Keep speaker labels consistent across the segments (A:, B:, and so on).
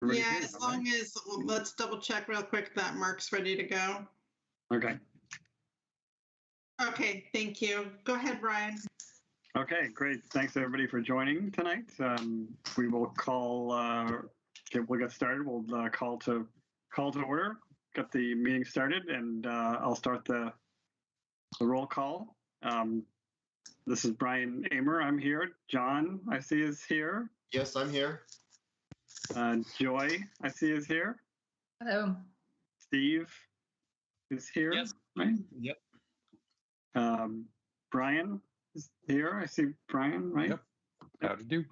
A: Everybody's
B: Yeah,
A: in,
B: as
A: all
B: long
A: right?
B: as, let's double check real quick that Mark's ready to go.
A: Okay.
B: Okay, thank you. Go ahead, Brian.
A: Okay, great. Thanks everybody for joining tonight. We will call. We'll get started. We'll call to order. Get the meeting started, and I'll start the roll call. This is Brian Amer. I'm here. John, I see, is here.
C: Yes, I'm here.
A: Joy, I see, is here.
D: Hello.
A: Steve is here.
E: Yes.
A: Right?
E: Yep.
A: Brian is here. I see Brian, right?
E: Yep. How to do?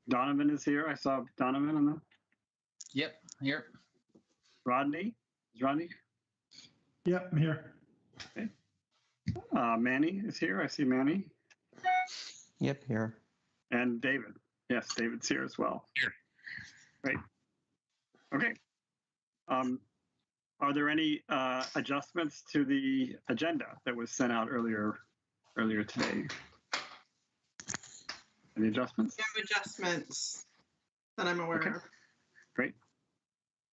A: Donovan is here. I saw Donovan on the.
E: Yep. Here.
A: Rodney? Is Rodney?
F: Yep, I'm here.
A: Okay. Manny is here. I see Manny.
G: Yep, here.
A: And David. Yes, David's here as well.
E: Here.
A: Great. Okay. Are there any adjustments to the agenda that was sent out earlier today? Any adjustments?
B: No adjustments that I'm aware of.
A: Great.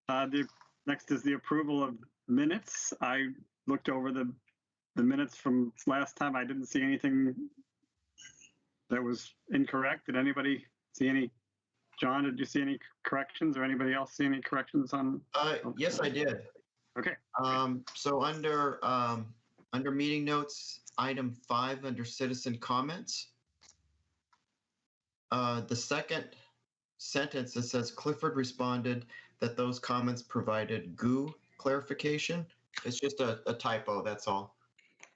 A: The next is the approval of minutes. I looked over the minutes from last time. I didn't see anything that was incorrect. Did anybody see any? John, did you see any corrections, or anybody else see any corrections on?
C: Yes, I did.
A: Okay.
C: So under meeting notes, item 5 under citizen comments, the second sentence that says Clifford responded that those comments provided goo clarification. It's just a typo, that's all.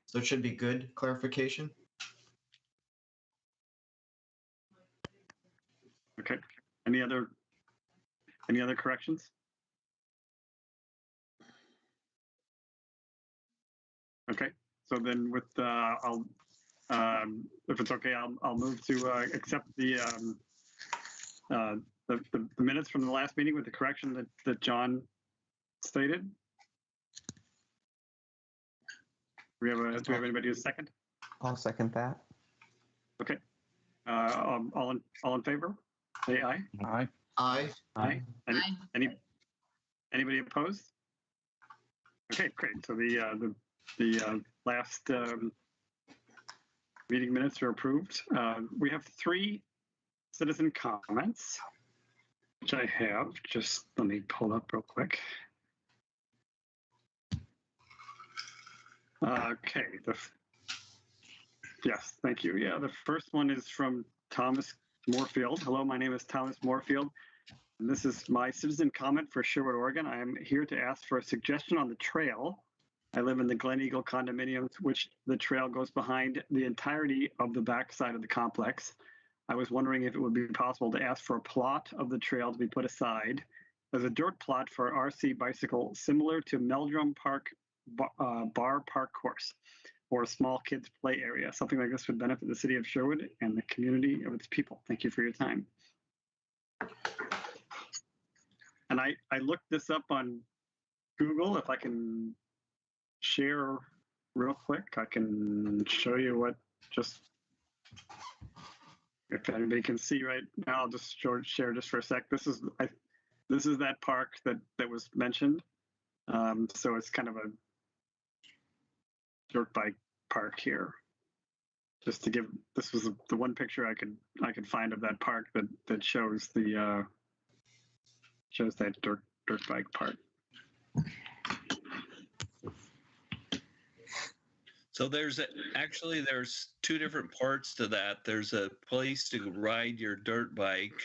C: So it should be good clarification.
A: Okay. Any other corrections? Okay. So then, with I'll if it's okay, I'll move to accept the minutes from the last meeting with the correction that John stated. Do we have anybody who's second?
G: I'll second that.
A: Okay. All in favor? Say aye.
E: Aye.
C: Aye.
A: Aye. Anybody opposed? Okay, great. So the last meeting minutes are approved. We have 3 citizen comments, which I have. Just let me pull up real quick. Okay. Yes, thank you. Yeah, the first one is from Thomas Moorfield. Hello, my name is Thomas Moorfield, and this is my citizen comment for Sherwood, Oregon. I am here to ask for a suggestion on the trail. I live in the Glen Eagle condominium, which the trail goes behind the entirety of the backside of the complex. I was wondering if it would be possible to ask for a plot of the trail to be put aside as a dirt plot for RC bicycle, similar to Meldrum Park Bar Park Course, or a small kids play area. Something like this would benefit the city of Sherwood and the community of its people. Thank you for your time. And I looked this up on Google. If I can share real quick, I can show you what, just if anybody can see right now, I'll just share just for a sec. This is that park that was mentioned. So it's kind of a dirt bike park here. Just to give, this was the one picture I could find of that park that shows that dirt bike park.
H: So there's 2 different parts to that. There's a place to ride your dirt bike,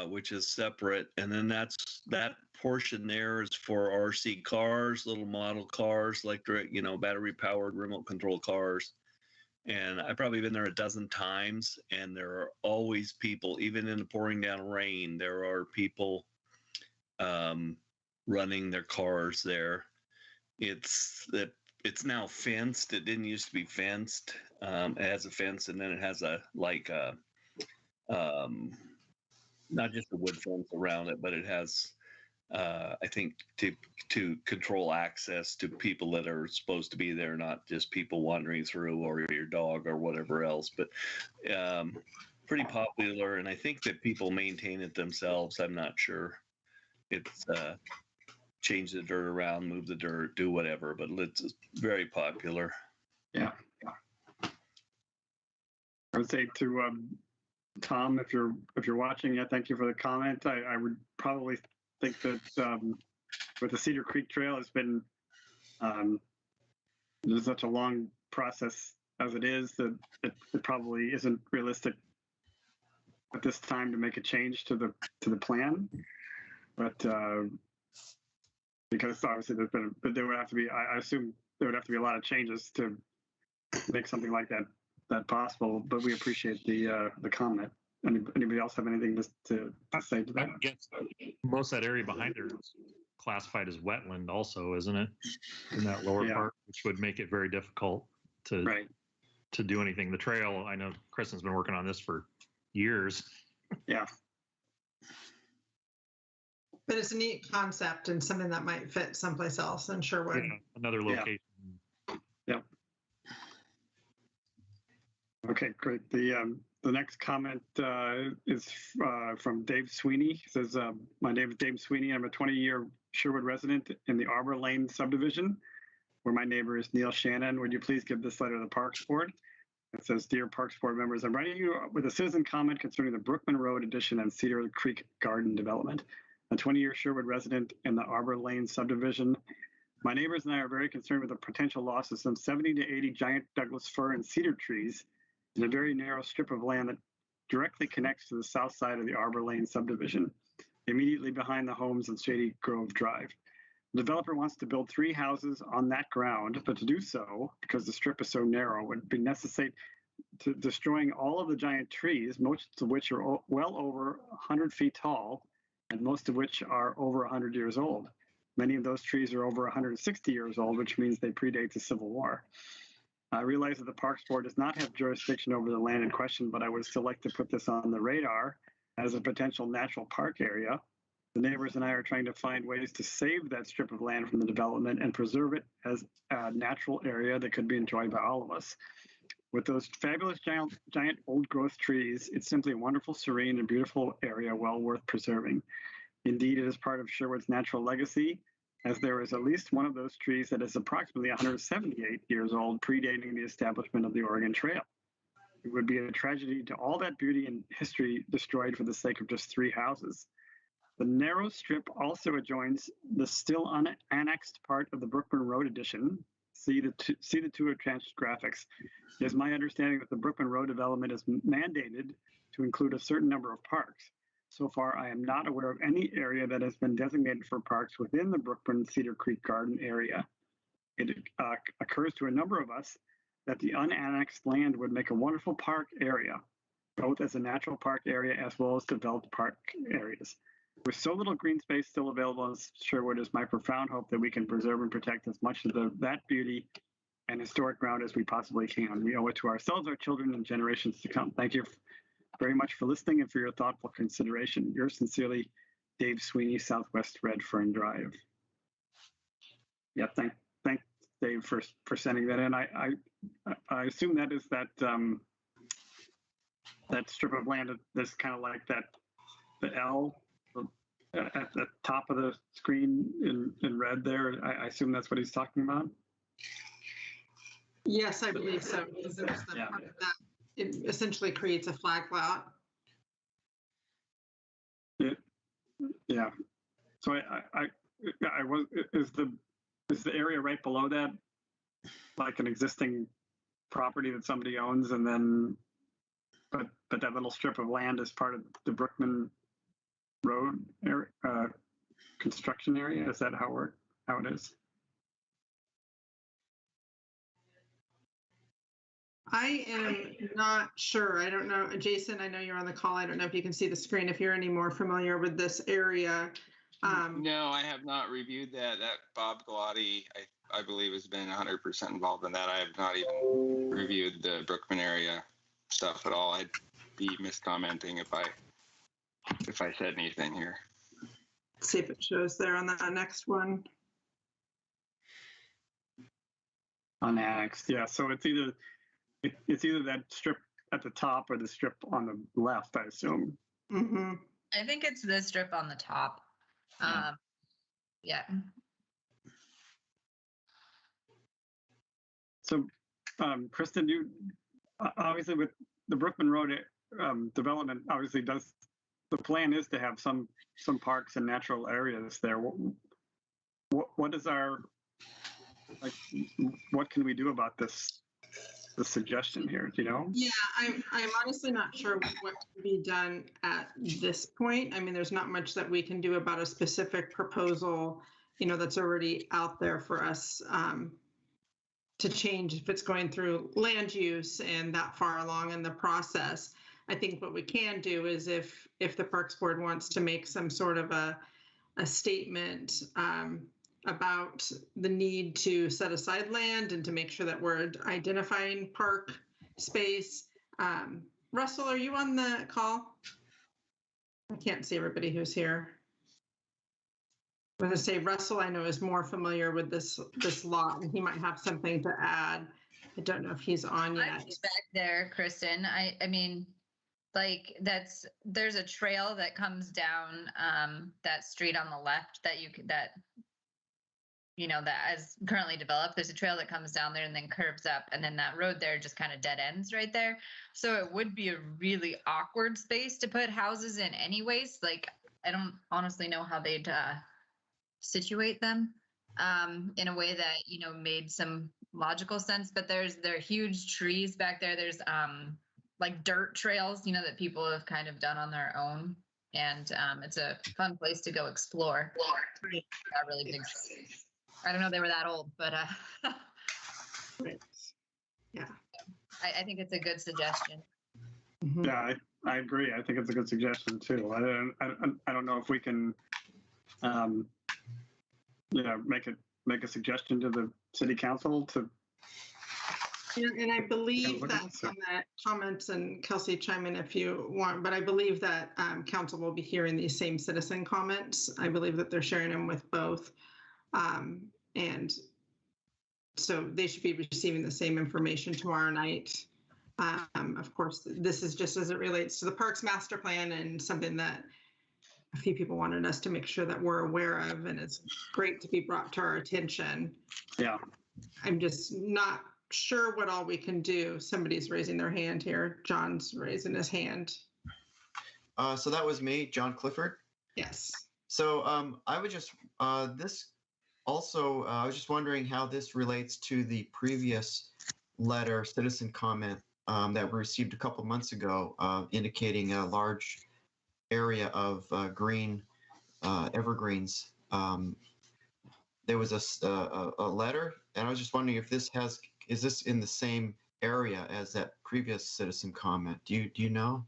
H: which is separate, and then that portion there is for RC cars, little model cars, electric, battery powered remote control cars. And I've probably been there a dozen times, and there are always people, even in the pouring down rain, there are people running their cars there. It's now fenced. It didn't used to be fenced. It has a fence, and then it has not just a wood fence around it, but it has, I think, to control access to people that are supposed to be there, not just people wandering through or your dog or whatever else. But pretty popular, and I think that people maintain it themselves. I'm not sure. It's change the dirt around, move the dirt, do whatever, but it's very popular.
A: Yeah. I would say to Tom, if you're watching, yeah, thank you for the comment. I would probably think that with the Cedar Creek Trail, it's been there's such a long process as it is that it probably isn't realistic at this time to make a change to the plan. But because obviously but there would have to be, I assume there would have to be a lot of changes to make something like that possible. But we appreciate the comment. Anybody else have anything to say to that?
D: I guess most of that area behind there is classified as wetland also, isn't it? In that lower part, which would make it very difficult to do anything. The trail, I know Kristen's been working on this for years.
A: Yeah.
B: But it's a neat concept and something that might fit someplace else in Sherwood.
D: Yeah, another location.
A: Yeah. Okay, great. The next comment is from Dave Sweeney. He says, my name is Dave Sweeney. I'm a 20-year Sherwood resident in the Arbor Lane subdivision, where my neighbor is Neil Shannon. Would you please give this letter to the Parks Board? It says, Dear Parks Board members, I'm writing you with a citizen comment concerning the Brookman Road addition and Cedar Creek Garden development. A 20-year Sherwood resident in the Arbor Lane subdivision. My neighbors and I are very concerned with the potential loss of some 70 to 80 giant Douglas fir and cedar trees in a very narrow strip of land that directly connects to the south side of the Arbor Lane subdivision, immediately behind the homes on Shady Grove Drive. The developer wants to build 3 houses on that ground, but to do so, because the strip is so narrow, would be necessary to destroying all of the giant trees, most of which are well over 100 feet tall, and most of which are over 100 years old. Many of those trees are over 160 years old, which means they predate the Civil War. I realize that the Parks Board does not have jurisdiction over the land in question, but I would still like to put this on the radar as a potential natural park area. The neighbors and I are trying to find ways to save that strip of land from the development and preserve it as a natural area that could be enjoyed by all of us. With those fabulous giant old growth trees, it's simply a wonderful, serene, and beautiful area well worth preserving. Indeed, it is part of Sherwood's natural legacy, as there is at least one of those trees that is approximately 178 years old, predating the establishment of the Oregon Trail. It would be a tragedy to all that beauty and history destroyed for the sake of just 3 houses. The narrow strip also adjoins the still unannexed part of the Brookman Road addition. See the two attached graphics. It is my understanding that the Brookman Road development is mandated to include a certain number of parks. So far, I am not aware of any area that has been designated for parks within the Brookman Cedar Creek Garden area. It occurs to a number of us that the unannexed land would make a wonderful park area, both as a natural park area as well as developed park areas. With so little green space still available in Sherwood, is my profound hope that we can preserve and protect as much of that beauty and historic ground as we possibly can. We owe it to ourselves, our children, and generations to come. Thank you very much for listening and for your thoughtful consideration. Yours sincerely, Dave Sweeney, Southwest Red Fern Drive. Yeah, thank Dave for sending that in. I assume that is that strip of land that's kind of like the L at the top of the screen in red there. I assume that's what he's talking about.
B: Yes, I believe so. Because there's the part of that. It essentially creates a flag lot.
A: Yeah. So I was is the area right below that like an existing property that somebody owns, and then but that little strip of land is part of the Brookman Road area, construction area. Is that how it is?
B: I am not sure. I don't know. Jason, I know you're on the call. I don't know if you can see the screen, if you're any more familiar with this area.
I: No, I have not reviewed that. That Bob Galati, I believe, has been 100% involved in that. I have not even reviewed the Brookman area stuff at all. I'd be miscommenting if I said anything here.
B: Let's see if it shows there on that next one.
A: Unannexed, yeah. So it's either that strip at the top or the strip on the left, I assume.
B: Mm-hmm.
J: I think it's the strip on the top. Yeah.
A: So, Kristen, you obviously with the Brookman Road development, obviously the plan is to have some parks and natural areas there. What is our, like, what can we do about the suggestion here? Do you know?
B: Yeah, I'm honestly not sure what can be done at this point. I mean, there's not much that we can do about a specific proposal, that's already out there for us to change if it's going through land use and that far along in the process. I think what we can do is if the Parks Board wants to make some sort of a statement about the need to set aside land and to make sure that we're identifying park space. Russell, are you on the call? I can't see everybody who's here. I'm going to say Russell, I know, is more familiar with this lot, and he might have something to add. I don't know if he's on yet.
J: He's back there, Kristen. I mean, like there's a trail that comes down that street on the left that that as currently developed. There's a trail that comes down there and then curves up, and then that road there just kind of dead ends right there. So it would be a really awkward space to put houses in anyways. Like, I don't honestly know how they'd situate them in a way that made some logical sense, but there are huge trees back there. There's like dirt trails that people have kind of done on their own, and it's a fun place to go explore. Got really big trees. I don't know they were that old, but
B: yeah,
J: I think it's a good suggestion.
B: Mm-hmm.
A: Yeah, I agree. I think it's a good suggestion too. I don't know if we can make a suggestion to the city council to.
B: And I believe that's on the comments, and Kelsey, chime in if you want, but I believe that council will be hearing these same citizen comments. I believe that they're sharing them with both. And so they should be receiving the same information tomorrow night. Of course, this is just as it relates to the Parks Master Plan, and something that a few people wanted us to make sure that we're aware of, and it's great to be brought to our attention.
A: Yeah.
B: I'm just not sure what all we can do. Somebody's raising their hand here. John's raising his hand.
C: So that was me, John Clifford.
B: Yes.
C: So I would just, this also, I was just wondering how this relates to the previous letter, citizen comment that we received a couple months ago, indicating a large area of green evergreens. There was a letter, and I was just wondering if is this in the same area as that previous citizen comment? Do you know?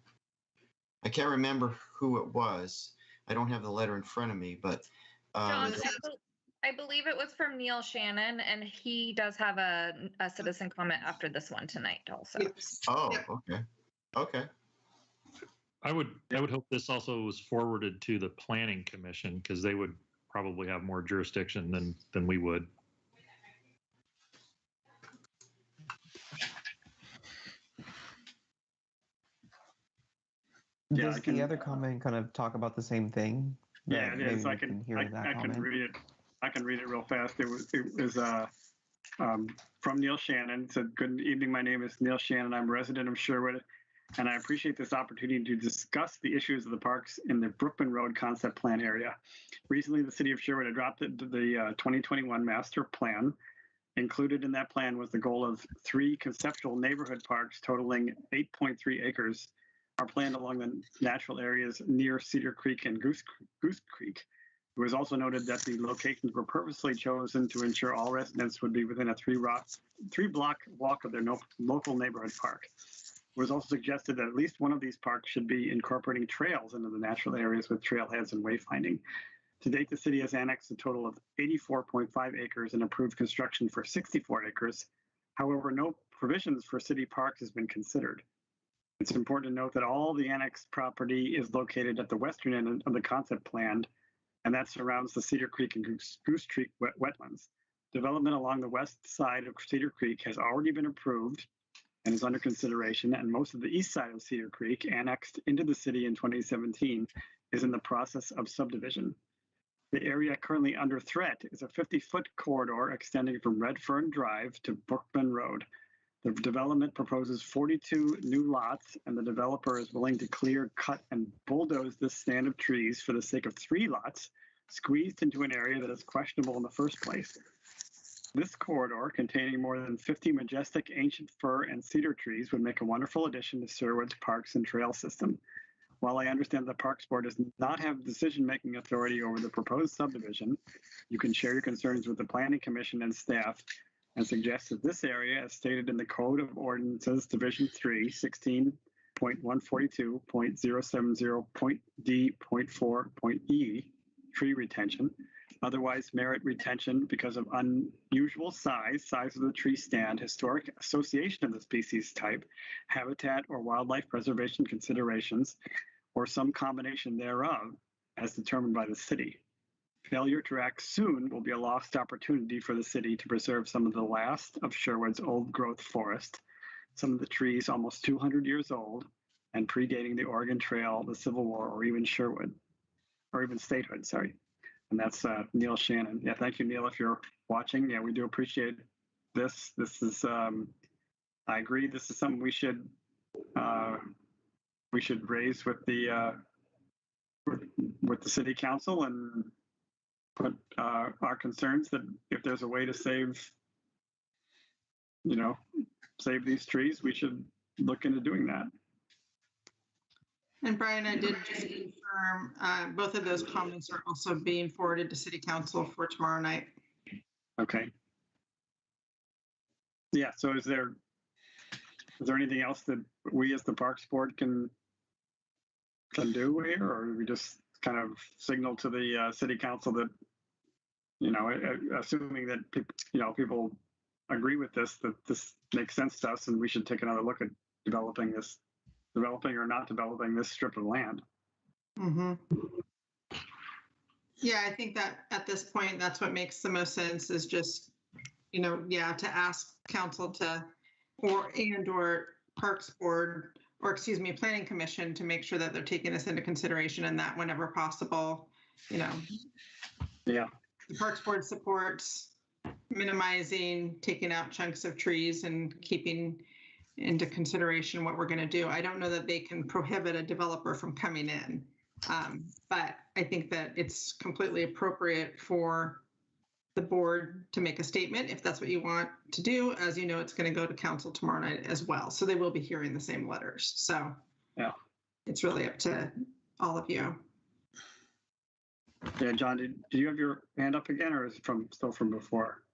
C: I can't remember who it was. I don't have the letter in front of me, but
K: John, I believe it was from Neil Shannon, and he does have a citizen comment after this one tonight also.
B: Yes.
C: Oh, okay.
D: I would hope this also was forwarded to the Planning Commission, because they would probably have more jurisdiction than we would.
G: Does the other comment kind of talk about the same thing?
A: Yeah, it is. I can
G: comment?
A: read it. I can read it real fast. It was from Neil Shannon. It said, "Good evening. My name is Neil Shannon. I'm a resident of Sherwood, and I appreciate this opportunity to discuss the issues of the parks in the Brookman Road Concept Plan area. Recently, the city of Sherwood adopted the 2021 Master Plan. Included in that plan was the goal of 3 conceptual neighborhood parks totaling 8.3 acres are planned along the natural areas near Cedar Creek and Goose Creek. It was also noted that the locations were purposely chosen to ensure all residents would be within a 3-block walk of their local neighborhood park. It was also suggested that at least one of these parks should be incorporating trails into the natural areas with trailheads and wayfinding. To date, the city has annexed a total of 84.5 acres and approved construction for 64 acres. However, no provisions for city parks has been considered. It's important to note that all the annexed property is located at the western end of the concept plan, and that surrounds the Cedar Creek and Goose Creek wetlands. Development along the west side of Cedar Creek has already been approved and is under consideration, and most of the east side of Cedar Creek, annexed into the city in 2017, is in the process of subdivision. The area currently under threat is a 50-foot corridor extending from Red Fern Drive to Brookman Road. The development proposes 42 new lots, and the developer is willing to clear, cut, and bulldoze this stand of trees for the sake of 3 lots, squeezed into an area that is questionable in the first place. This corridor, containing more than 50 majestic ancient fir and cedar trees, would make a wonderful addition to Sherwood's parks and trail system. While I understand the Parks Board does not have decision-making authority over the proposed subdivision, you can share your concerns with the Planning Commission and staff and suggest that this area, as stated in the Code of Ordinances, Division 3, 16.142.070.d.4.e, tree retention, otherwise merit retention because of unusual size of the tree stand, historic association of the species type, habitat or wildlife preservation considerations, or some combination thereof, as determined by the city. Failure to act soon will be a lost opportunity for the city to preserve some of the last of Sherwood's old-growth forest, some of the trees almost 200 years old and predating the Oregon Trail, the Civil War, or even Sherwood, or even statehood, sorry. And that's Neil Shannon. Yeah, thank you, Neil, if you're watching. Yeah, we do appreciate this. This is, I agree, this is something we should raise with the city council and put our concerns that if there's a way to save these trees, we should look into doing that.
B: And Brian, I did just confirm both of those comments are also being forwarded to City Council for tomorrow night.
A: Okay. Yeah, so is there anything else that we as the Parks Board can do here, or we just kind of signal to the City Council that, assuming that people agree with this, that this makes sense to us and we should take another look at developing or not developing this strip of land?
B: Mm-hmm. Yeah, I think that at this point, that's what makes the most sense is just, to ask council or Parks Board, or excuse me, Planning Commission to make sure that they're taking this into consideration and that whenever possible,
A: Yeah.
B: The Parks Board supports minimizing, taking out chunks of trees and keeping into consideration what we're going to do. I don't know that they can prohibit a developer from coming in, but I think that it's completely appropriate for the board to make a statement if that's what you want to do. As you know, it's going to go to council tomorrow night as well. So they will be hearing the same letters. So
A: yeah,
B: it's really up to all of you.
A: Yeah, John, do you have your hand up again, or is it still from before?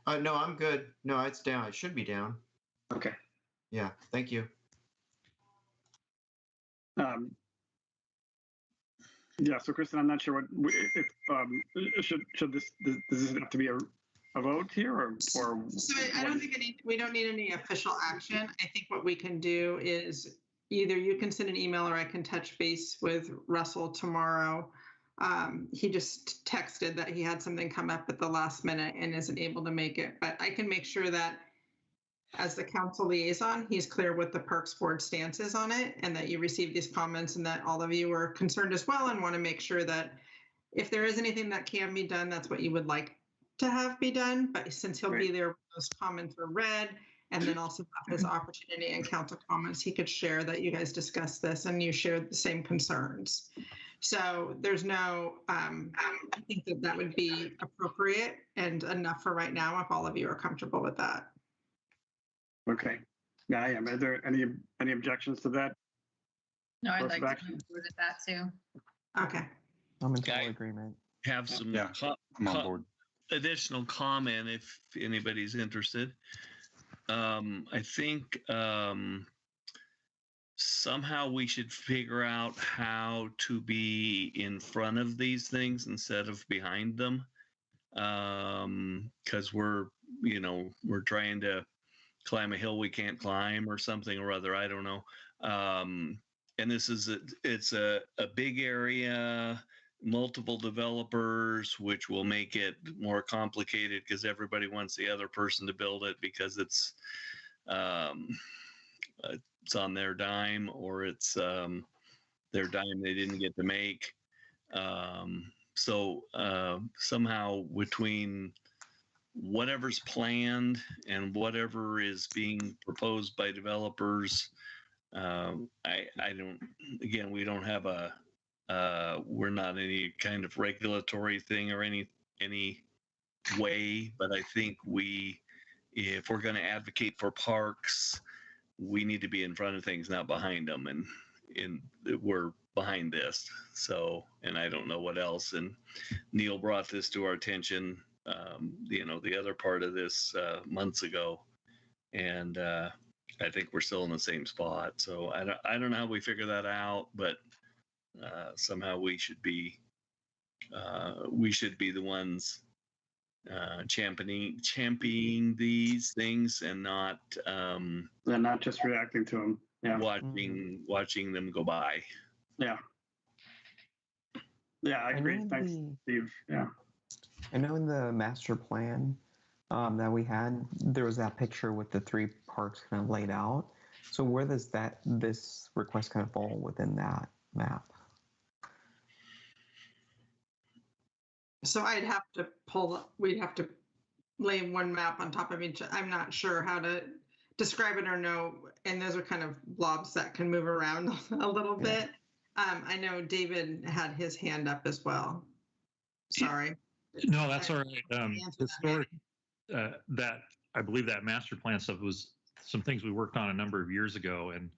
C: No, I'm good. No, it's down. It should be down.
A: Okay.
C: Yeah, thank you.
A: Yeah, so Kristen, I'm not sure should this have to be a vote here, or
B: so I don't think we don't need any official action. I think what we can do is either you can send an email or I can touch base with Russell tomorrow. He just texted that he had something come up at the last minute and isn't able to make it, but I can make sure that as the council liaison, he's clear what the Parks Board stance is on it, and that you received these comments and that all of you are concerned as well and want to make sure that if there is anything that can be done, that's what you would like to have be done. But since he'll be there, those comments are read, and then also have his opportunity and council comments, he could share that you guys discussed this and you shared the same concerns. So there's no, I think that would be appropriate and enough for right now if all of you are comfortable with that.
A: Okay. Yeah, I am. Are there any objections to that?
J: No, I'd like to move forward with that too.
B: Okay.
G: I'm in total agreement.
H: Have some
E: I'm on board.
H: Additional comment if anybody's interested. I think somehow we should figure out how to be in front of these things instead of behind them, because we're trying to climb a hill we can't climb or something or other. I don't know. And this is it's a big area, multiple developers, which will make it more complicated because everybody wants the other person to build it because it's it's on their dime, or it's their dime they didn't get to make. So somehow between whatever's planned and whatever is being proposed by developers, I don't, again, we don't have we're not any kind of regulatory thing or any way, but I think if we're going to advocate for parks, we need to be in front of things, not behind them. And we're behind this. So, and I don't know what else. And Neil brought this to our attention, the other part of this months ago. And I think we're still in the same spot. So I don't know how we figure that out, but somehow we should be the ones championing these things and not
A: not just reacting to them. Yeah.
H: Watching them go by.
A: Yeah. Yeah, I agree. Thanks, Steve. Yeah.
G: I know in the master plan that we had, there was that picture with the 3 parks kind of laid out. So where does this request kind of fall within that map?
B: So we'd have to lay one map on top of each. I'm not sure how to describe it or know. And those are kind of blobs that can move around a little bit. I know David had his hand up as well. Sorry.
D: No, that's all right. Historic, that I believe that master plan stuff was some things we worked on a number of years ago, and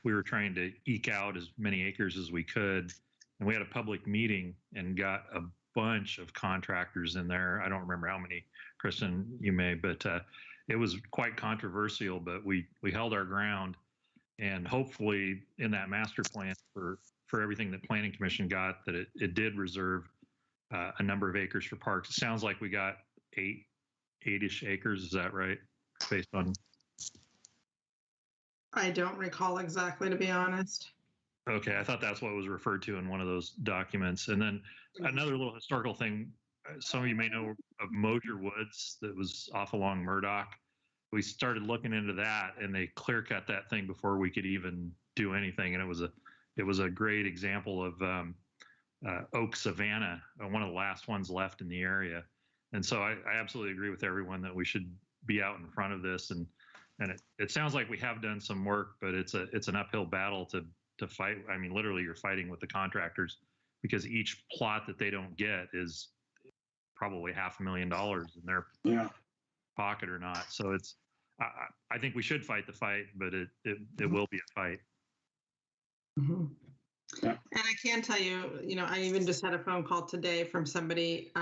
D: we were trying to eke out as many acres as we could. And we had a public meeting and got a bunch of contractors in there. I don't remember how many, Kristen, you may, but it was quite controversial, but we held our ground. And hopefully in that master plan for everything that Planning Commission got, that it did reserve a number of acres for parks. It sounds like we got 8-ish acres. Is that right? Based on.
B: I don't recall exactly, to be honest.
D: Okay, I thought that's what was referred to in one of those documents. And then another little historical thing, some of you may know of Mosier Woods that was off along Murdoch. We started looking into that, and they clear cut that thing before we could even do anything. And it was a great example of oak savanna, one of the last ones left in the area. And so I absolutely agree with everyone that we should be out in front of this. And it sounds like we have done some work, but it's an uphill battle to fight. I mean, literally you're fighting with the contractors because each plot that they don't get is probably $500,000 in their pocket or not. So I think we should fight the fight, but it will be a fight.
B: Mm-hmm. Yeah. And I can tell you, I even just had a phone call today from somebody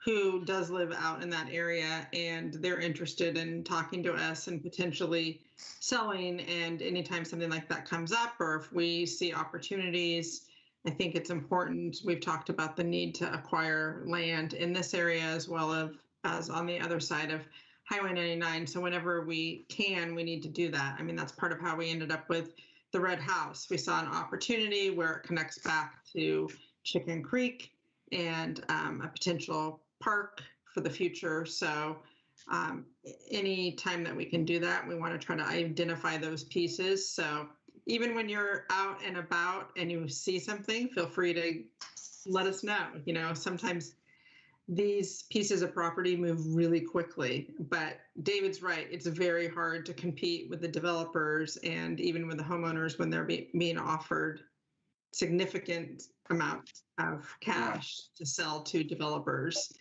B: who does live out in that area, and they're interested in talking to us and potentially selling. And anytime something like that comes up, or if we see opportunities, I think it's important. We've talked about the need to acquire land in this area as well as on the other side of Highway 99. So whenever we can, we need to do that. I mean, that's part of how we ended up with the Red House. We saw an opportunity where it connects back to Chicken Creek and a potential park for the future. So any time that we can do that, we want to try to identify those pieces. So even when you're out and about and you see something, feel free to let us know. Sometimes these pieces of property move really quickly, but David's right. It's very hard to compete with the developers and even with the homeowners when they're being offered significant amounts of cash to sell to developers.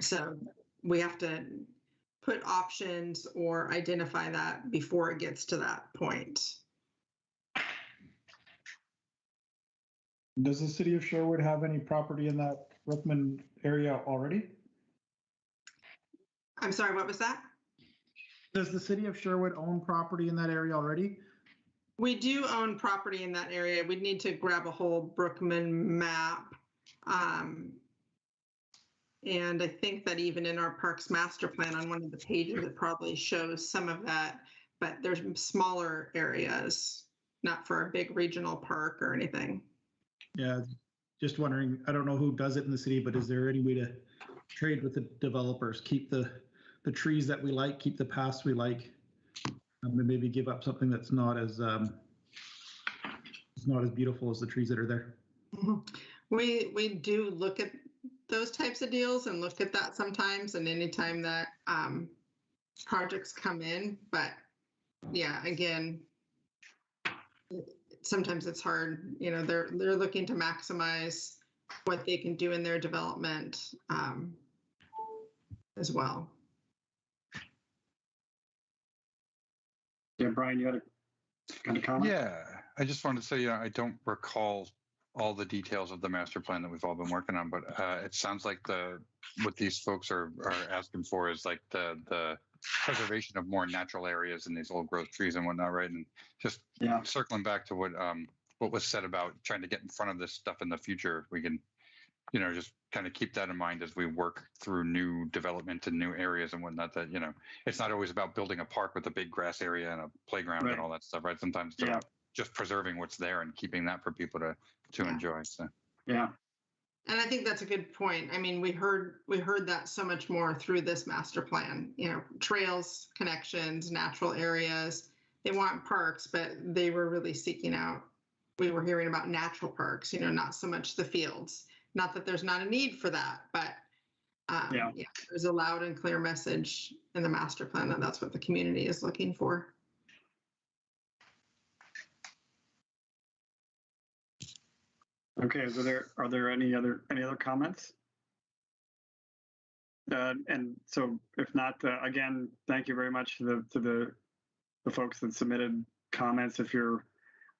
B: So we have to put options or identify that before it gets to that point.
F: Does the city of Sherwood have any property in that Brookman area already?
B: I'm sorry, what was that?
F: Does the city of Sherwood own property in that area already?
B: We do own property in that area. We'd need to grab a whole Brookman map. And I think that even in our parks master plan on one of the pages, it probably shows some of that, but there's smaller areas, not for a big regional park or anything.
F: Yeah, just wondering, I don't know who does it in the city, but is there any way to trade with the developers, keep the the trees that we like, keep the paths we like, and maybe give up something that's not as beautiful as the trees that are there.
B: We do look at those types of deals and look at that sometimes, and anytime that projects come in. But yeah, again, sometimes it's hard. You know, they're looking to maximize what they can do in their development as well.
A: Yeah, Brian, you had a comment?
E: Yeah, I just wanted to say, I don't recall all the details of the master plan that we've all been working on, but it sounds like what these folks are asking for is like the preservation of more natural areas in these old growth trees and whatnot, right? And just circling back to what was said about trying to get in front of this stuff in the future, we can, just kind of keep that in mind as we work through new development and new areas and whatnot, that, it's not always about building a park with a big grass area and a playground and all that stuff, right? Sometimes it's about just preserving what's there and keeping that for people to enjoy. So
A: yeah.
B: And I think that's a good point. I mean, we heard that so much more through this master plan, trails, connections, natural areas. They want parks, but they were really seeking out, we were hearing about natural parks, not so much the fields. Not that there's not a need for that, but there's a loud and clear message in the master plan that that's what the community is looking for.
A: Okay, so are there any other comments? And so if not, again, thank you very much to the folks that submitted comments. If you're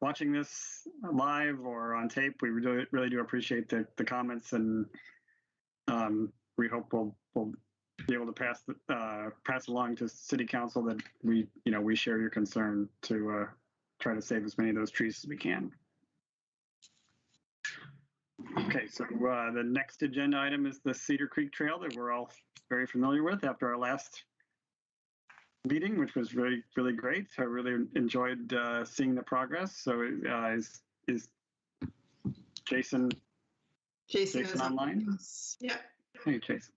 A: watching this live or on tape, we really do appreciate the comments, and we hope we'll be able to pass along to City Council that we share your concern to try to save as many of those trees as we can. Okay, so the next agenda item is the Cedar Creek Trail that we're all very familiar with after our last meeting, which was really, really great. I really enjoyed seeing the progress. So is Jason
B: is
A: online?
B: Yeah.
A: Hey, Jason.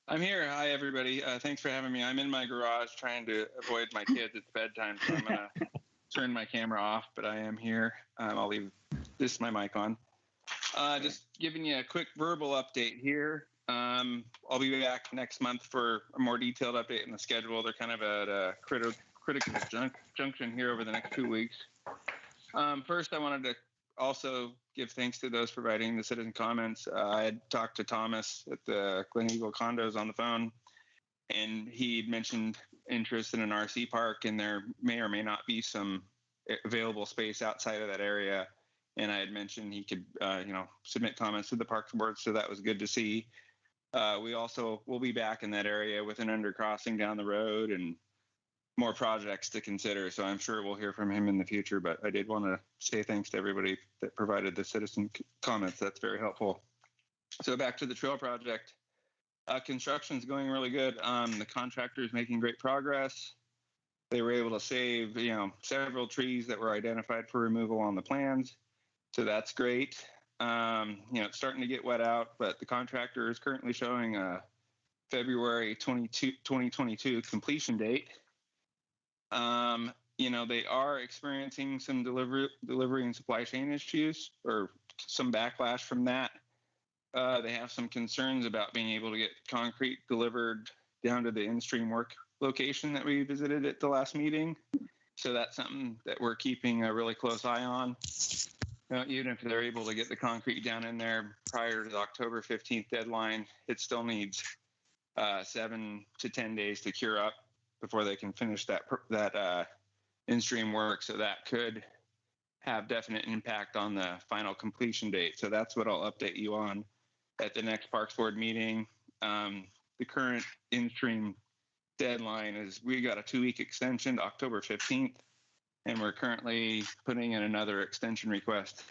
I: I'm here. Hi, everybody. Thanks for having me. I'm in my garage trying to avoid my kids. It's bedtime, so I'm going to turn my camera off, but I am here. I'll leave my mic on. Just giving you a quick verbal update here. I'll be back next month for a more detailed update in the schedule. They're kind of at a critical junction here over the next 2 weeks. First, I wanted to also give thanks to those providing the citizen comments. I had talked to Thomas at the Glen Eagle condos on the phone, and he'd mentioned interest in an RC park, and there may or may not be some available space outside of that area. And I had mentioned he could, submit comments to the Parks Board, so that was good to see. We also will be back in that area with an undercrossing down the road and more projects to consider. So I'm sure we'll hear from him in the future, but I did want to say thanks to everybody that provided the citizen comments. That's very helpful. So back to the trail project. Construction's going really good. The contractor is making great progress. They were able to save, several trees that were identified for removal on the plans. So that's great. It's starting to get wet out, but the contractor is currently showing a February 2022 completion date. They are experiencing some delivery and supply chain issues, or some backlash from that. They have some concerns about being able to get concrete delivered down to the in-stream work location that we visited at the last meeting. So that's something that we're keeping a really close eye on. Even if they're able to get the concrete down in there prior to the October 15th deadline, it still needs 7 to 10 days to cure up before they can finish that in-stream work. So that could have definite impact on the final completion date. So that's what I'll update you on at the next Parks Board meeting. The current in-stream deadline is, we got a 2-week extension to October 15th. And we're currently putting in another extension request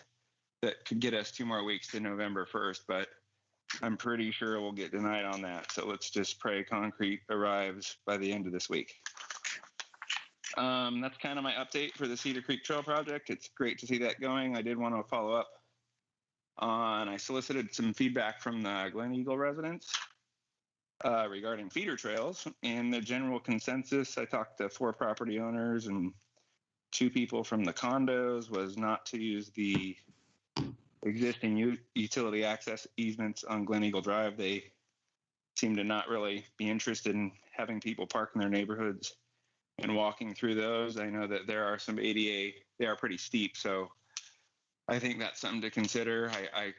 I: that could get us 2 more weeks to November 1st, but I'm pretty sure we'll get denied on that. So let's just pray concrete arrives by the end of this week. That's kind of my update for the Cedar Creek Trail project. It's great to see that going. I did want to follow up on, I solicited some feedback from the Glen Eagle residents. regarding feeder trails. And the general consensus, I talked to 4 property owners and 2 people from the condos, was not to use the existing utility access easements on Glen Eagle Drive. They seem to not really be interested in having people park in their neighborhoods and walking through those. I know that there are some ADA, they are pretty steep, so I think that's something to consider. I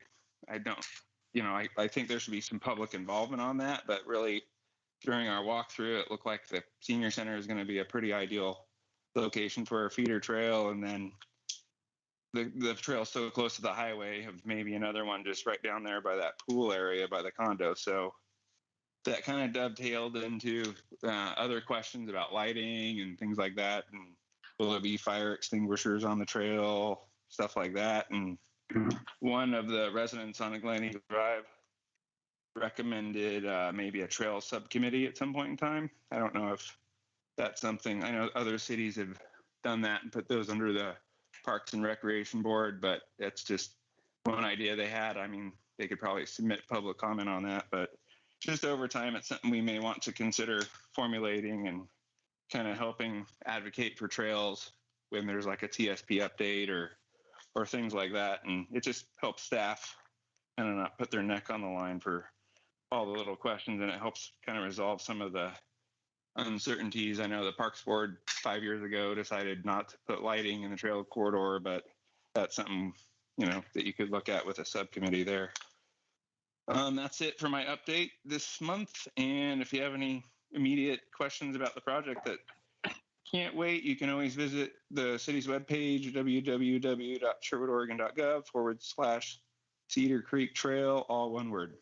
I: don't, I think there should be some public involvement on that, but really during our walkthrough, it looked like the senior center is going to be a pretty ideal location for a feeder trail. And then the trail so close to the highway, of maybe another one just right down there by that pool area by the condo. So that kind of dovetailed into other questions about lighting and things like that. And will there be fire extinguishers on the trail, stuff like that. And one of the residents on Glen Eagle Drive recommended maybe a trail subcommittee at some point in time. I don't know if that's something, I know other cities have done that and put those under the Parks and Recreation Board, but that's just one idea they had. I mean, they could probably submit public comment on that, but just over time, it's something we may want to consider formulating and kind of helping advocate for trails when there's like a TSP update or things like that. And it just helps staff kind of not put their neck on the line for all the little questions, and it helps kind of resolve some of the uncertainties. I know the Parks Board 5 years ago decided not to put lighting in the trail corridor, but that's something, that you could look at with a subcommittee there. That's it for my update this month. And if you have any immediate questions about the project that can't wait, you can always visit the city's webpage, www.sherwoodorgan.gov/Cedar Creek Trail, all one word.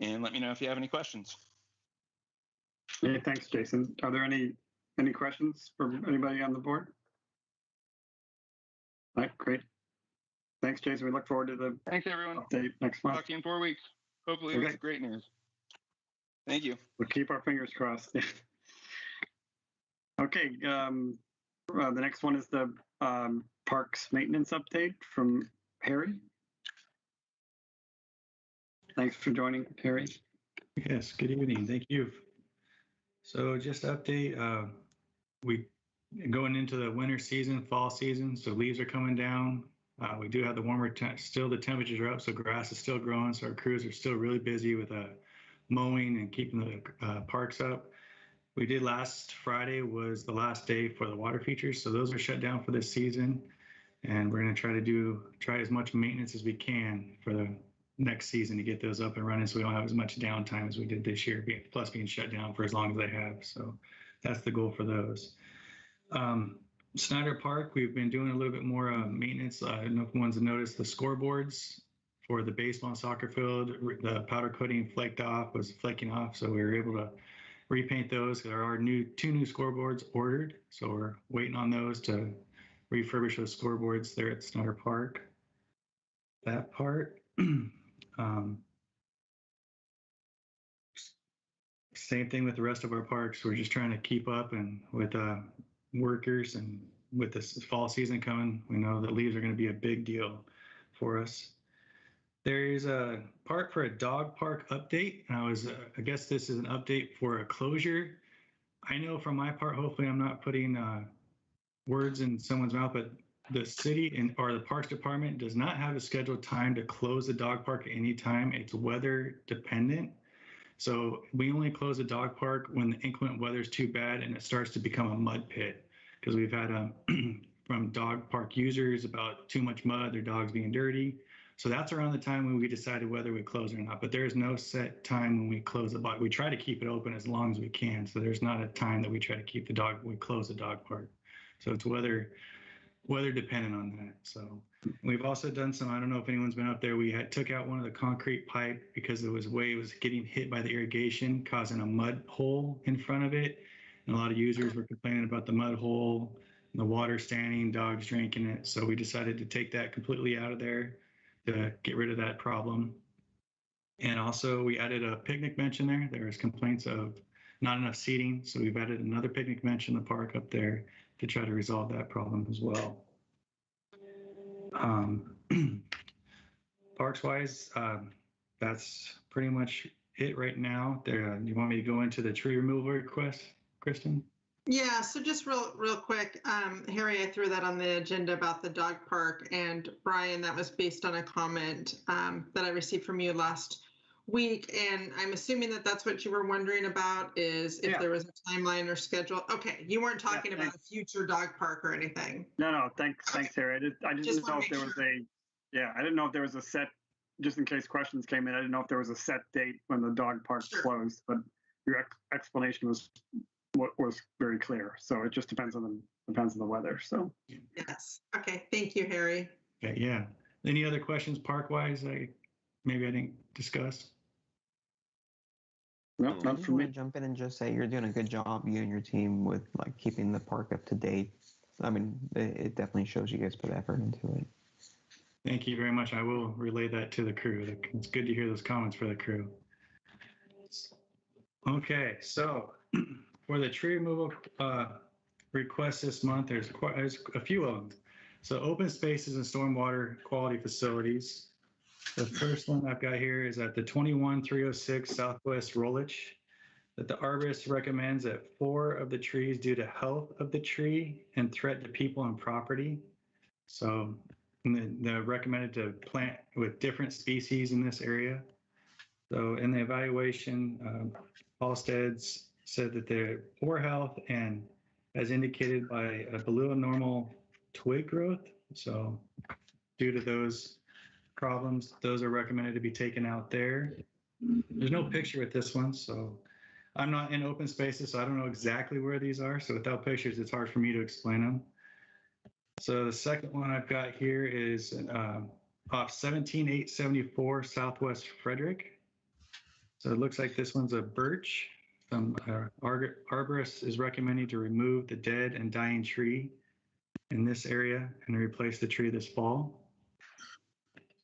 I: And let me know if you have any questions.
A: Hey, thanks, Jason. Are there any questions from anybody on the board? All right, great. Thanks, Jason. We look forward to the
I: Thanks, everyone.
A: Update next month.
I: Talk to you in 4 weeks. Hopefully with great news. Thank you.
A: We'll keep our fingers crossed. Okay, the next one is the parks maintenance update from Harry. Thanks for joining, Harry.
L: Yes, good evening. Thank you. So just to update, we going into the winter season, fall season, so leaves are coming down. We do have the warmer, still the temperatures are up, so grass is still growing. So our crews are still really busy with mowing and keeping the parks up. We did last Friday was the last day for the water features. So those are shut down for this season. And we're going to try as much maintenance as we can for the next season to get those up and running so we don't have as much downtime as we did this year, plus being shut down for as long as they have. So that's the goal for those. Snyder Park, we've been doing a little bit more maintenance. I don't know if anyone's noticed the scoreboards for the baseball and soccer field, the powder coating was flaking off. So we were able to repaint those. There are 2 new scoreboards ordered. So we're waiting on those to refurbish those scoreboards there at Snyder Park. That part. Same thing with the rest of our parks. We're just trying to keep up and with workers, and with this fall season coming, we know that leaves are going to be a big deal for us. There is a part for a dog park update. I guess this is an update for a closure. I know from my part, hopefully I'm not putting words in someone's mouth, but the city or the Parks Department does not have a scheduled time to close the dog park at any time. It's weather dependent. So we only close the dog park when the inclement weather is too bad and it starts to become a mud pit. Because we've had from dog park users about too much mud, their dogs being dirty. So that's around the time when we decided whether we close or not. But there's no set time when we close the park. We try to keep it open as long as we can. So there's not a time that we try to keep we close the dog park. So it's weather dependent on that. So we've also done some, I don't know if anyone's been up there, took out one of the concrete pipe because it was getting hit by the irrigation, causing a mud hole in front of it. And a lot of users were complaining about the mud hole, the water standing, dogs drinking it. So we decided to take that completely out of there to get rid of that problem. And also we added a picnic bench in there. There was complaints of not enough seating. So we've added another picnic bench in the park up there to try to resolve that problem as well. Parks wise, that's pretty much it right now. There, you want me to go into the tree removal request, Kristen?
B: Yeah, so just real quick, Harry, I threw that on the agenda about the dog park, and Brian, that was based on a comment that I received from you last week, and I'm assuming that that's what you were wondering about, is if there was a timeline or schedule. Okay, you weren't talking about a future dog park or anything.
A: No, thanks, Harry. I just didn't know if there was I didn't know if there was a set, just in case questions came in, I didn't know if there was a set date when the dog park closed, but your explanation was very clear. So it just depends on the weather. So
B: yes. Okay. Thank you, Harry.
L: Okay, yeah. Any other questions park-wise maybe I didn't discuss?
A: No,
G: I just want to jump in and just say you're doing a good job, you and your team, with like keeping the park up to date. I mean, it definitely shows you guys put effort into it.
L: Thank you very much. I will relay that to the crew. It's good to hear those comments for the crew. Okay, so for the tree removal requests this month, there's a few of them. So open spaces and stormwater quality facilities. The first one I've got here is at the 21306 Southwest Rolich, that the arborist recommends that 4 of the trees due to health of the tree and threat to people and property. So they're recommended to plant with different species in this area. So in the evaluation, Halstead's said that they're poor health and as indicated by a below normal twig growth. So due to those problems, those are recommended to be taken out there. There's no picture with this one, so I'm not in open spaces, so I don't know exactly where these are. So without pictures, it's hard for me to explain them. So the second one I've got here is off 17874 Southwest Frederick. So it looks like this one's a birch. Arborist is recommending to remove the dead and dying tree in this area and replace the tree this fall.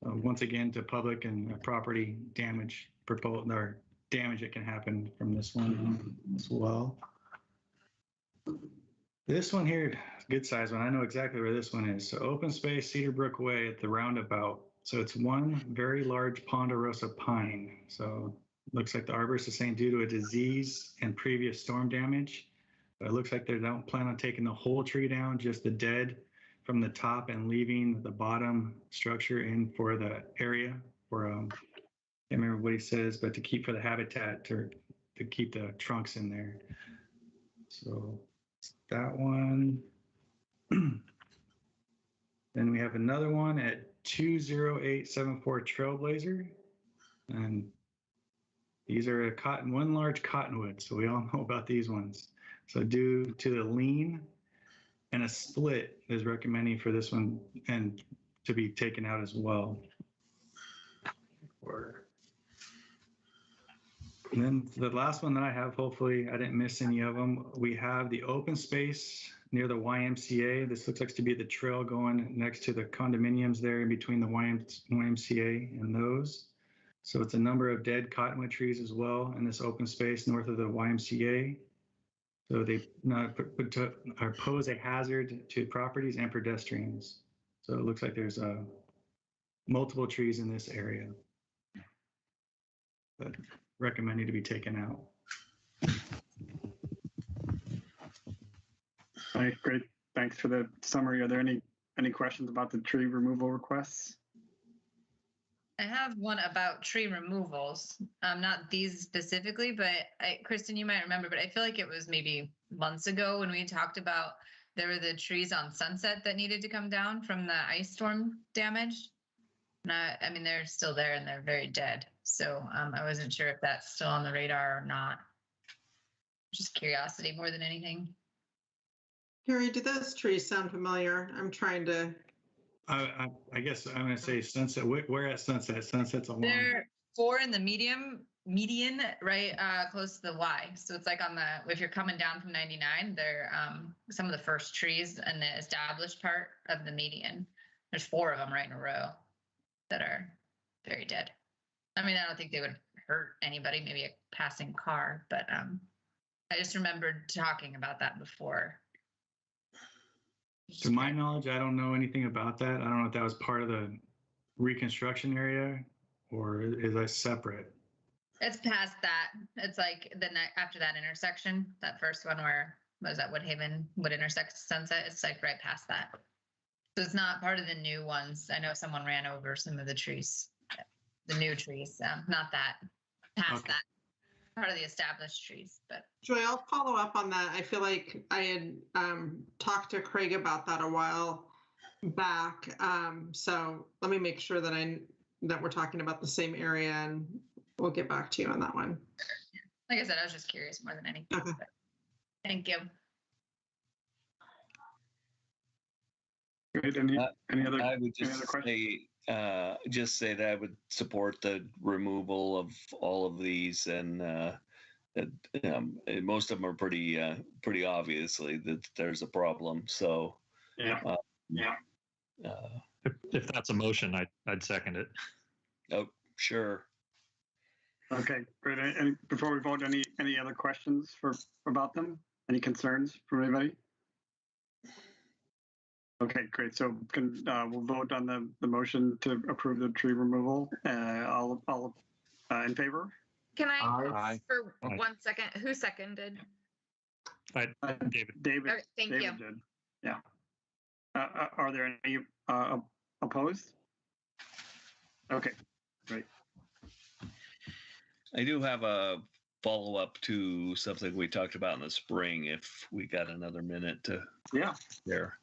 L: So once again, to public and property damage or damage that can happen from this one as well. This one here, good size one. I know exactly where this one is. So open space, Cedar Brook Way at the roundabout. So it's one very large ponderosa pine. So looks like the arborist is saying due to a disease and previous storm damage. But it looks like they don't plan on taking the whole tree down, just the dead from the top and leaving the bottom structure in for the area for, I can't remember what he says, but to keep for the habitat to keep the trunks in there. So that one. Then we have another one at 20874 Trailblazer. And these are one large cottonwood. So we all know about these ones. So due to the lean and a split is recommending for this one and to be taken out as well. And then the last one that I have, hopefully I didn't miss any of them. We have the open space near the YMCA. This looks like to be the trail going next to the condominiums there in between the YMCA and those. So it's a number of dead cottonwood trees as well in this open space north of the YMCA. So they pose a hazard to properties and pedestrians. So it looks like there's multiple trees in this area that recommended to be taken out.
A: All right, great. Thanks for the summary. Are there any questions about the tree removal requests?
J: I have one about tree removals. Not these specifically, but Kristen, you might remember, but I feel like it was maybe months ago when we talked about there were the trees on Sunset that needed to come down from the ice storm damage. I mean, they're still there and they're very dead. So I wasn't sure if that's still on the radar or not. Just curiosity more than anything.
B: Harry, do those trees sound familiar? I'm trying to.
L: I guess I'm going to say Sunset. Where at Sunset? Sunset's along.
J: They're 4 in the median, right close to the Y. So it's like on if you're coming down from 99, they're some of the first trees in the established part of the median. There's 4 of them right in a row that are very dead. I mean, I don't think they would hurt anybody, maybe a passing car, but I just remembered talking about that before.
L: To my knowledge, I don't know anything about that. I don't know if that was part of the reconstruction area or is that separate?
J: It's past that. It's like after that intersection, that first one where was that Woodhaven would intersect Sunset. It's like right past that. So it's not part of the new ones. I know someone ran over some of the trees, the new trees. Not that past
L: Okay.
J: that part of the established trees, but
B: Joy, I'll follow up on that. I feel like I had talked to Craig about that a while back. So let me make sure that we're talking about the same area, and we'll get back to you on that one.
J: like I said, I was just curious more than anything.
B: Okay.
J: But thank you.
A: Great. Any other?
H: I would
A: any other questions?
H: just say that I would support the removal of all of these, and most of them are pretty obviously that there's a problem. So
A: Yeah.
D: If that's a motion, I'd second it.
H: Oh, sure.
A: Okay, great. And before we vote, any other questions about them? Any concerns from anybody? Okay, great. So we'll vote on the motion to approve the tree removal. All in favor?
K: Can I,
C: Aye.
K: for
D: Aye.
K: 1 second, who seconded?
D: David.
A: David.
K: Okay, thank
A: David
K: you.
A: did. Yeah. Are there any opposed? Okay, great.
H: I do have a follow-up to something we talked about in the spring, if we got another minute to there.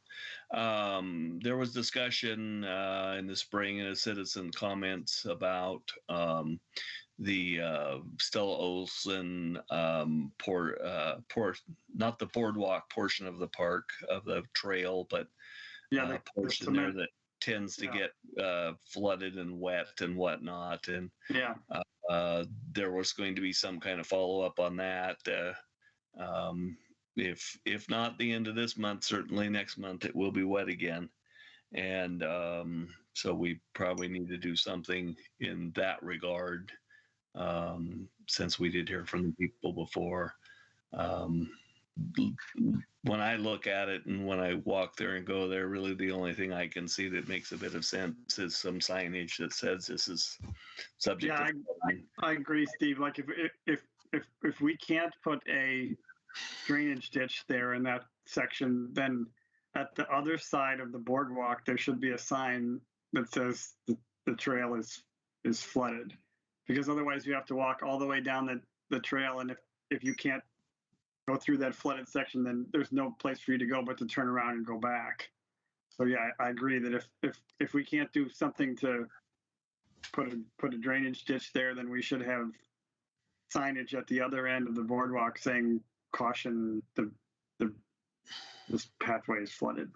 H: There was discussion in the spring in the citizen comments about the Stella Olson not the boardwalk portion of the park, of the trail, but
A: the
H: portion there that tends to get flooded and wet and whatnot. And there was going to be some kind of follow-up on that. If not the end of this month, certainly next month it will be wet again. And so we probably need to do something in that regard, since we did hear from the people before. When I look at it and when I walk there and go there, really the only thing I can see that makes a bit of sense is some signage that says this is subject to flooding.
A: I agree, Steve. Like if we can't put a drainage ditch there in that section, then at the other side of the boardwalk there should be a sign that says the trail is flooded, because otherwise you have to walk all the way down the trail, and if you can't go through that flooded section, then there's no place for you to go but to turn around and go back. So yeah, I agree that if we can't do something to put a drainage ditch there, then we should have signage at the other end of the boardwalk saying caution, this pathway is flooded.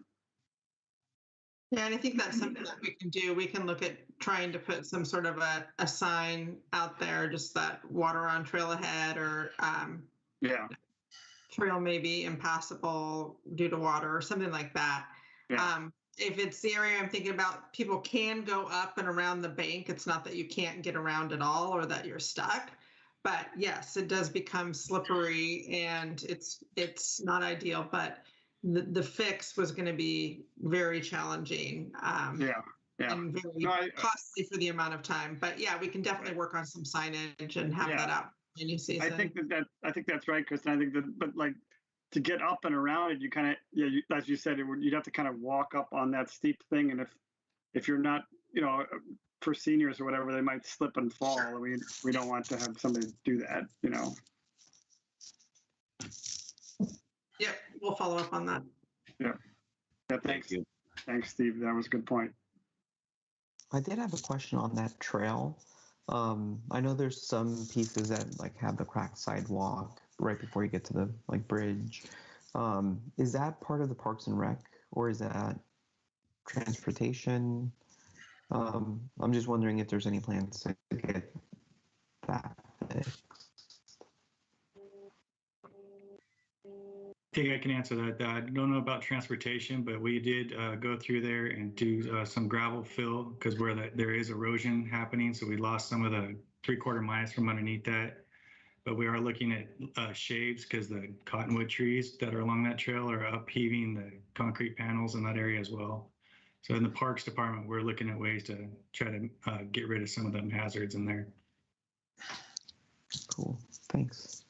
B: Yeah, and I think that's something that we can do. We can look at trying to put some sort of a sign out there, just that water on trail ahead, or trail may be impassable due to water or something like that. If it's the area I'm thinking about, people can go up and around the bank. It's not that you can't get around at all or that you're stuck. But yes, it does become slippery, and it's not ideal. But the fix was going to be very challenging. And very costly for the amount of time. But yeah, we can definitely work on some signage and have that out in any season.
A: I think that's right, Kristen. I think that, but like to get up and around it, you kind of as you said, you'd have to kind of walk up on that steep thing, and if you're not, for seniors or whatever, they might slip and fall. I mean, we don't want to have somebody do that,
B: Yeah, we'll follow up on that.
A: Yeah, thanks. Thanks, Steve. That was a good point.
G: I did have a question on that trail. I know there's some pieces that have the cracked sidewalk right before you get to the bridge. Is that part of the Parks and Rec, or is that transportation? I'm just wondering if there's any plans to get that fixed.
L: I think I can answer that. I don't know about transportation, but we did go through there and do some gravel fill, because where there is erosion happening, so we lost some of the 3/4 miles from underneath that. But we are looking at shaves, because the cottonwood trees that are along that trail are upheaving the concrete panels in that area as well. So in the Parks Department, we're looking at ways to try to get rid of some of them hazards in there.
G: Cool. Thanks.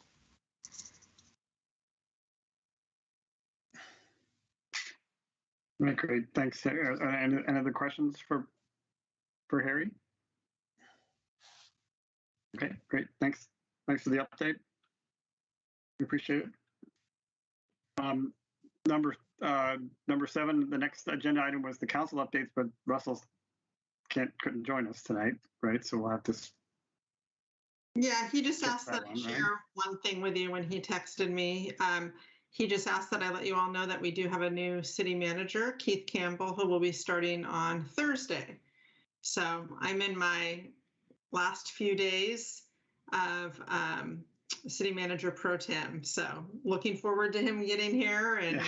A: Right, great. Thanks. Any other questions for Harry? Okay, great. Thanks. Thanks for the update. We appreciate it. Number 7, the next agenda item was the council updates, but Russell couldn't join us tonight, right? So we'll have to.
B: Yeah, he just asked that I share one thing with you when he texted me. He just asked that I let you all know that we do have a new city manager, Keith Campbell, who will be starting on Thursday. So I'm in my last few days of city manager pro tem. So looking forward to him getting here and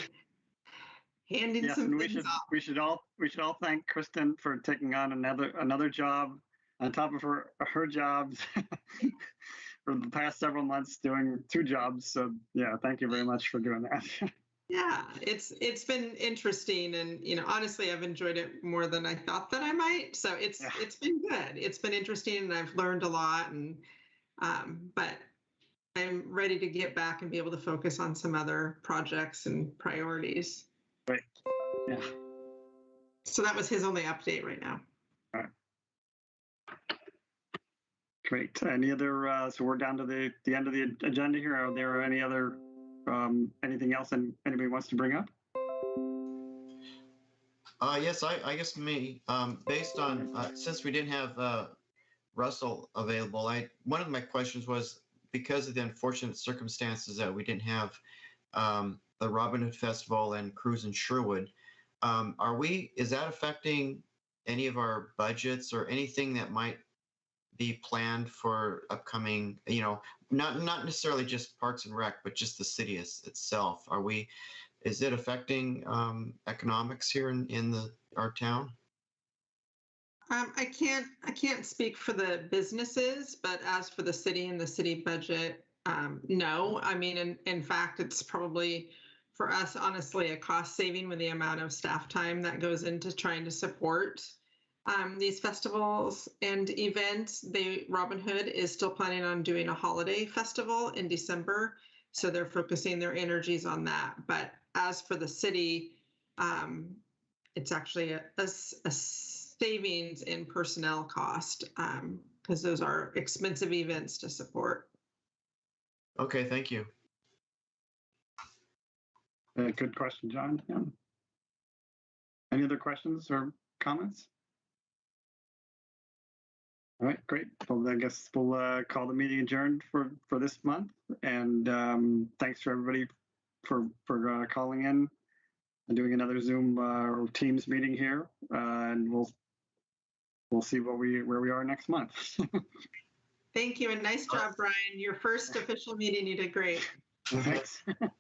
B: handing some things off.
A: We should all thank Kristen for taking on another job on top of her jobs for the past several months, doing 2 jobs. So yeah, thank you very much for doing that.
B: Yeah, it's been interesting, and honestly, I've enjoyed it more than I thought that I might. So it's been good. It's been interesting, and I've learned a lot. And but I'm ready to get back and be able to focus on some other projects and priorities.
A: Right. Yeah.
B: So that was his only update right now.
A: All right. Great. Any other? So we're down to the end of the agenda here. Are there any other? Anything else anybody wants to bring up?
C: Yes, I guess me. Based on since we didn't have Russell available, one of my questions was, because of the unfortunate circumstances that we didn't have the Robin Hood Festival and cruise in Sherwood, is that affecting any of our budgets or anything that might be planned for upcoming, not necessarily just Parks and Rec, but just the city itself? Is it affecting economics here in our town?
B: I can't speak for the businesses, but as for the city and the city budget, no. I mean, in fact, it's probably for us, honestly, a cost saving with the amount of staff time that goes into trying to support these festivals and events. Robin Hood is still planning on doing a holiday festival in December, so they're focusing their energies on that. But as for the city, it's actually a savings in personnel cost because those are expensive events to support.
C: Okay, thank you.
A: Good question, John. Yeah. Any other questions or comments? All right, great. Well, I guess we'll call the meeting adjourned for this month. And thanks to everybody for calling in and doing another Zoom or Teams meeting here. And we'll see where we are next month.
B: Thank you, and nice job, Brian. Your first official meeting, you did great.
A: Thanks.